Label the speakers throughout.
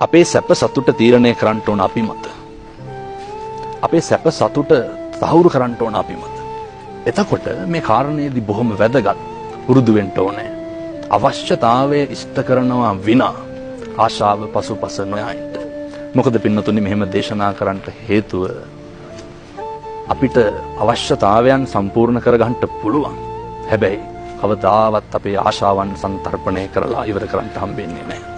Speaker 1: අපේ සැප සතුට තීරණය කරන්න ඕන අපි මත. අපේ සැප සතුට තහවුරු කරන්න ඕන අපි මත. එතකොට මේ කාරණේදී බොහොම වැදගත් පුරුදු වෙන්න ඕනේ. අවශ්‍යතාවය ඉෂ්ට කරනවා විනා ආශාව පසුපස නොයයින්ට. මොකද පින්නතුනි මෙහෙම දේශනා කරන්නට හේතුව අපිට අවශ්‍යතාවයන් සම්පූර්ණ කරගන්න පුළුවන්. හැබැයි කවදාවත් අපේ ආශාවන් සන්තරපණය කරලා ඉවර කරන්න හම්බෙන්නේ නැහැ.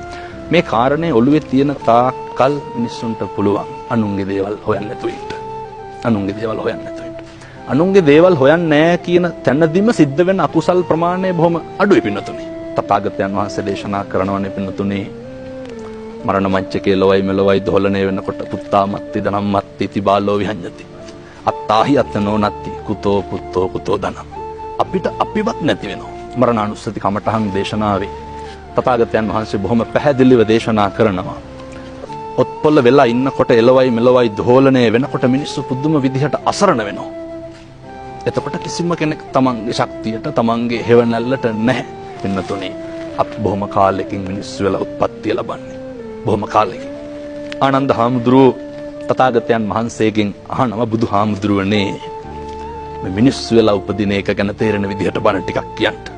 Speaker 1: මේ කාරණේ ඔළුවේ තියෙන තාක්කල් මිනිස්සුන්ට පුළුවන් අනුන්ගේ දේවල් හොයන්න නැතුව ඉන්න. අනුන්ගේ දේවල් හොයන්න නැතුව ඉන්න. අනුන්ගේ දේවල් හොයන්නේ නැහැ කියන තැනදීම සිද්ධ වෙන අකුසල් ප්‍රමාණය බොහොම අඩුයි පින්නතුනි. තථාගතයන් වහන්සේ දේශනා කරනවානේ පින්නතුනි මරණ මංචකේ ලොවයි මෙලොවයි දොහලණය වෙනකොට පුත්තාමත්ති ධනම්මත්ති තිබාලෝ විහඤ්ඤති. අත්තාහි අත්නෝ නත්ති කුතෝ පුත්තෝ කුතෝ ධනම්. අපිට අපිවත් නැති වෙනවා. මරණානුස්සති කමඨහං දේශනාවේ තථාගතයන් වහන්සේ බොහොම පැහැදිලිව දේශනා කරනවා. ඔත්පොළ වෙලා ඉන්නකොට එළවයි මෙලොවයි දෝලණය වෙනකොට මිනිස්සු පුදුම විදිහට අසරණ වෙනවා. එතකොට කිසිම කෙනෙක් තමන්ගේ ශක්තියට තමන්ගේ හේවණල්ලට නැහැ. පින්නතුනේ අපි බොහොම කාලෙකින් මිනිස්සු වෙලා උත්පත්තිය ලබන්නේ. බොහොම කාලෙකින්. ආනන්ද හාමුදුරුවෝ තථාගතයන් වහන්සේගෙන් අහනවා බුදුහාමුදුරුවනේ මේ මිනිස්සු වෙලා උපදින එක ගැන තේරෙන විදිහට බණ ටිකක් කියන්න.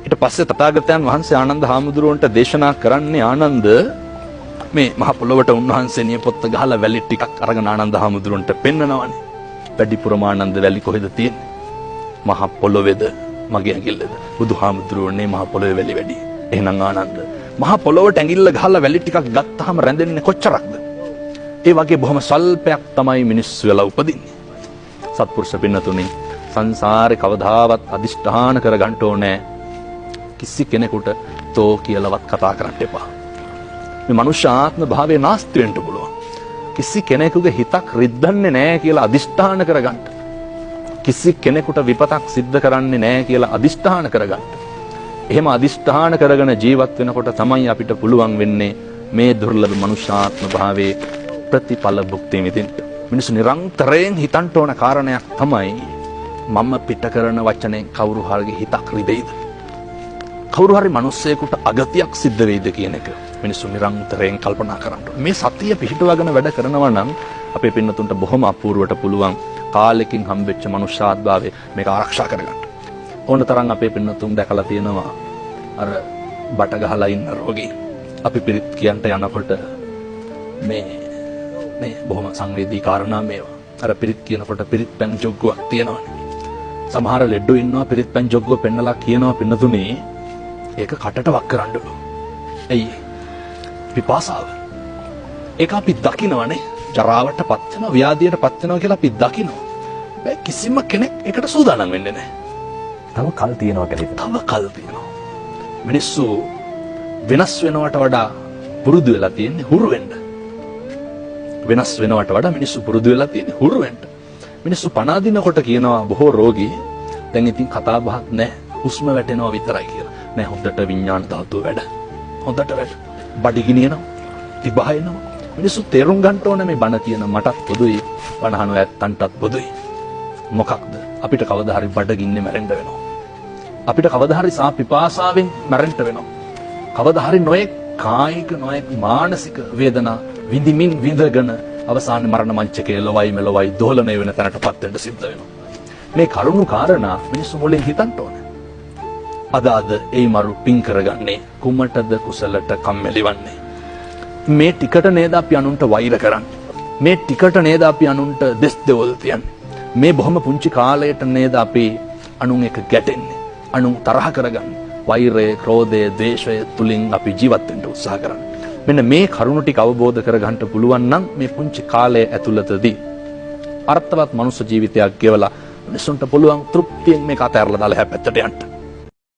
Speaker 1: ඊට පස්සේ තථාගතයන් වහන්සේ ආනන්ද හාමුදුරුවන්ට දේශනා කරන්නේ ආනන්ද මේ මහ පොළොවට උන්වහන්සේ නියපොත්ත ගහලා වැලි ටිකක් අරගෙන ආනන්ද හාමුදුරුවන්ට පෙන්නනවානේ. වැඩිපුරම ආනන්ද වැලි කොහෙද තියෙන්නේ? මහ පොළොවේද මගේ ඇඟිල්ලද? බුදුහාමුදුරුවනේ මහ පොළොවේ වැලි වැඩි. එහෙනම් ආනන්ද මහ පොළොවට ඇඟිල්ල ගහලා වැලි ටිකක් ගත්තාම රැඳෙන්නේ කොච්චරක්ද? ඒ වගේ බොහොම සල්පයක් තමයි මිනිස්සු වෙලා උපදින්නේ. සත්පුරුෂ පින්නතුනි සංසාරේ කවදාවත් අදිෂ්ඨාන කරගන්න ඕනේ කිසි කෙනෙකුට තෝ කියලාවත් කතා කරන්න එපා. මේ මනුෂ්‍ය ආත්ම භාවයේ නාස්ති වෙන්න පුළුවන්. කිසි කෙනෙකුගේ හිතක් රිද්දන්නේ නැහැ කියලා අදිෂ්ඨාන කරගන්න. කිසි කෙනෙකුට විපතක් සිද්ධ කරන්නේ නැහැ කියලා අදිෂ්ඨාන කරගන්න. එහෙම අදිෂ්ඨාන කරගෙන ජීවත් වෙනකොට තමයි අපිට පුළුවන් වෙන්නේ මේ දුර්ලභ මනුෂ්‍යාත්ම භාවයේ ප්‍රතිඵල භුක්ති විඳින්න. මිනිස්සු නිරන්තරයෙන් හිතන්න ඕන කාරණයක් තමයි මම පිට කරන වචනේ කවුරු හරිගේ හිතක් රිදෙයිද? කවුරු හරි මිනිස්සෙකුට අගතියක් සිද්ධ වෙයිද කියන එක මිනිස්සු නිරන්තරයෙන් කල්පනා කරන්න ඕන. මේ සතිය පිහිටවගෙන වැඩ කරනවා නම් අපේ පින්නතුන්ට බොහොම අපූර්වට පුළුවන් කාලෙකින් හම්බෙච්ච මනුෂ්‍යාත්භාවය මේක ආරක්ෂා කරගන්න. ඕන තරම් අපේ පින්නතුන් දැකලා තියෙනවා අර බට ගහලා ඉන්න රෝගී. අපි පිරිත් කියන්ට යනකොට මේ බොහොම සංවේදී කාරණා මේවා. අර පිරිත් කියනකොට පිරිත් පැන් ජොග්ගුවක් තියෙනවානේ. සමහර ලෙඩ්ඩු ඉන්නවා පිරිත් පැන් ජොග්ගුව පෙන්නලා කියනවා පින්නතුනේ ඒක කටට වක් කරන්නලු. ඇයි? පිපාසාව. ඒක අපි දකිනවනේ. ජරාවට පත් වෙනවා, ව්‍යාධියට පත් වෙනවා කියලා අපි දකිනවා. බෑ කිසිම කෙනෙක් ඒකට සූදානම් වෙන්නේ නැහැ.
Speaker 2: තව කල් තියෙනවා කියලා.
Speaker 1: තව කල් තියෙනවා. මිනිස්සු වෙනස් වෙනවට වඩා පුරුදු වෙලා තියෙන්නේ හුරු වෙන්න. වෙනස් වෙනවට වඩා මිනිස්සු පුරුදු වෙලා තියෙන්නේ හුරු වෙන්න. මිනිස්සු පණ අදිනකොට කියනවා බොහෝ රෝගී දැන් ඉතින් කතා බහක් නැහැ. හුස්ම වැටෙනවා විතරයි කියලා. නෑ හොඳට විඥාන ධාතුව වැඩ. හොඳට වැඩ. බඩගිනියනවා. තිබහයනවා. මිනිස්සු තේරුම් ගන්න ඕනේ මේ බණ කියන මටත් පොදුයි, බණ අහන ඇත්තන්ටත් පොදුයි. මොකක්ද? අපිට කවදා හරි බඩගින්නේ මැරෙන්න වෙනවා. අපිට කවදා හරි සා පිපාසාවෙන් මැරෙන්න වෙනවා. කවදා හරි නොයෙක් කායික නොයෙක් මානසික වේදනා විඳිමින් විඳගෙන අවසාන මරණ මංචකයේ ලොවයි මෙලොවයි දෝලණය වෙන තැනටපත් වෙන්න සිද්ධ වෙනවා. මේ කරුණු කාරණා මිනිස්සු මොලෙන් හිතන්න ඕනේ. අද ඒ මරු පින් කරගන්නේ කුමටද කුසලට කම්මැලිවන්නේ. මේ ටිකට නේද අපි අනුන්ට වෛර කරන්නේ. මේ ටිකට නේද අපි අනුන්ට දෙස් දෙවොල් තියන්නේ. මේ බොහොම පුංචි කාලයට නේද අපි අනුන් එක ගැටෙන්නේ. අනුන් තරහ කරගන්නේ. වෛරය, ක්‍රෝධය, ද්වේෂය තුලින් අපි ජීවත් වෙන්න උත්සාහ කරන්නේ. මෙන්න මේ කරුණු ටික අවබෝධ කරගන්න පුළුවන් නම් මේ පුංචි කාලය ඇතුළතදී අර්ථවත් මනුෂ්‍ය ජීවිතයක් ගෙවලා මිනිසුන්ට පුළුවන් තෘප්තියෙන් මේක අතහැරලා දාලා හැපැත්තට යන්න.